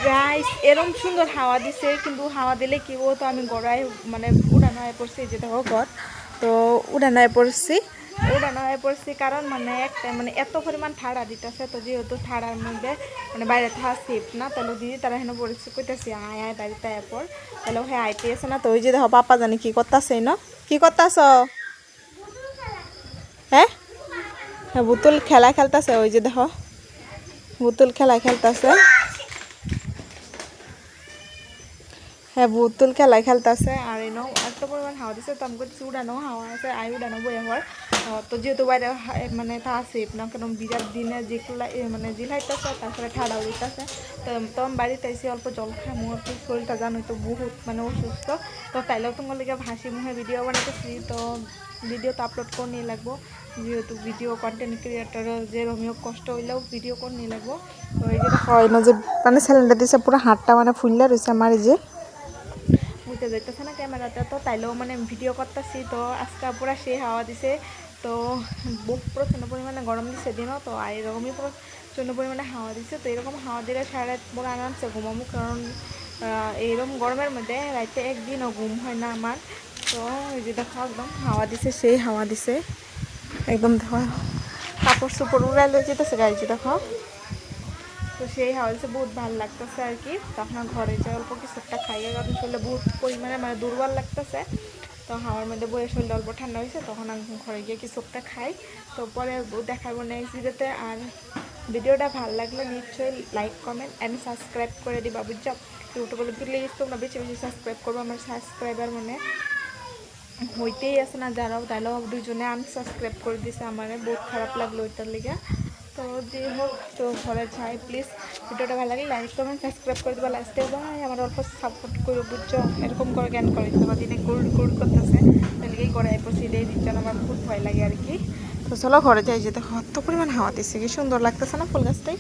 Guys এরকম সুন্দর হাওয়া দিছে, কিন্তু হাওয়া দিলে কি হতো আমি গড়ায় মানে উড়ানো হয়ে পড়ছি, যে দেখো ঘর তো উড়ানো হয়ে পড়ছি কারণ মানে একটা মানে এত পরিমাণ ঠাড়া দিতেছে, তো যেহেতু ঠাড়ার মধ্যে মানে বাইরে থাকা সেফ না, তাহলে দিদি তারা হেন পড়েছে কইতেছি আয় আয় বাড়িতে আয় পর, তাহলে হ্যাঁ আইতে আছে না। তো ওই যে দেখো পাপা জানি কি করতেছে না, কি করতেছ? হ্যাঁ হ্যাঁ বুতুল খেলা খেলতেছে, ওই যে দেখো বুতুল খেলা খেলতেছে। হ্যাঁ বুতুল খেলা খেলতেছে আর এনো এত পরিমাণ হাওয়া দিচ্ছে, তো আমি করছি উড়ানো হাওয়া আছে আই উড়ানো বই হওয়ার। তো যেহেতু বাইরে মানে তা সেফ না, কারণ বিরাট দিনে যেগুলো মানে জিলাইতেছে, তারপরে ঠাড়াও দিতেছে। তো আমি বাড়িতে এসে অল্প জল খাই, মোর শরীরটা জানোই তো বহুত মানে অসুস্থ। তো তাইলেও তোমার লিগে হাসি মুখে ভিডিও বানাতেছি, তো ভিডিও তো আপলোড করে নিয়ে লাগবো, যেহেতু ভিডিও কন্টেন্ট ক্রিয়েটারের যে রমিও কষ্ট হইলেও ভিডিও করে নিয়ে লাগবো। তো এই যে হয় না যে মানে সিলিন্ডার দিচ্ছে পুরো হাতটা মানে ফুললে রয়েছে আমার, এই যে বুঝতে যাইতেছে না ক্যামেরাতে, তো তাইলেও মানে ভিডিও করতেছি। তো আজকে পুরো সেই হাওয়া দিছে, তো প্রচণ্ড পরিমাণে গরম দিচ্ছে দিনও, তো আর এরকমই প্রচণ্ড পরিমাণে হাওয়া দিচ্ছে। তো এরকম হাওয়া দিলে সারা রাত পুরো আরামসে ঘুমাবো, কারণ এইরকম গরমের মধ্যে রাইতে একদিনও ঘুম হয় না আমার। তো এই যে দেখো একদম হাওয়া দিছে, সেই হাওয়া দিছে একদম, দেখো কাপড় চোপড় উড়াই লয়ে যেতেছে গাইছে দেখো। তো সেই হাওয়াতে বহুত ভালো লাগতেছে আর কি। তো আপনার ঘরে যে অল্প কিছু একটা খাইয়ে, কারণ শরীরে বহুত পরিমাণে মানে দুর্বল লাগতেছে। তো হাওয়ার মধ্যে বয়ে শরীরে অল্প ঠান্ডা হয়েছে, তখন আমি ঘরে গিয়ে কিছু একটা খাই। তো পরে দেখাবো নেক্সট ভিডিওতে। আর ভিডিওটা ভালো লাগলে নিশ্চয়ই লাইক কমেন্ট অ্যান্ড সাবস্ক্রাইব করে দিবা, বুঝছো? ইউটিউবে প্লিজ তোমরা বেশি বেশি সাবস্ক্রাইব করবো, আমার সাবস্ক্রাইবার মানে হইতেই আছে না যারাও, তাইলেও দুজনে আনসাবস্ক্রাইব করে দিছে, আমার বহুত খারাপ লাগলো ওইটার লিগে। তো যে হোক, তো ঘরে যাই প্লিজ, ভিডিওটা ভালো লাগে লাইক কমেন্ট সাবস্ক্রাইব করে দেবা, লাস্টে ভাই আমার অল্প সাপোর্ট করবো, বুঝছো? এরকম করে জ্ঞান করে দিতে দিনে গুড় গুড় করতেছে, তাহলেই করে পড়ছি দিয়ে দিচ্ছে, আমার খুব ভয় লাগে আর কি। তো চলো ঘরে যাই, যে দেখো কত পরিমাণ হাওয়া দিচ্ছে, কি সুন্দর লাগতেছে না ফুল গাছটাই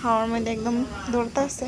হাওয়ার মধ্যে একদম ধরতে আছে।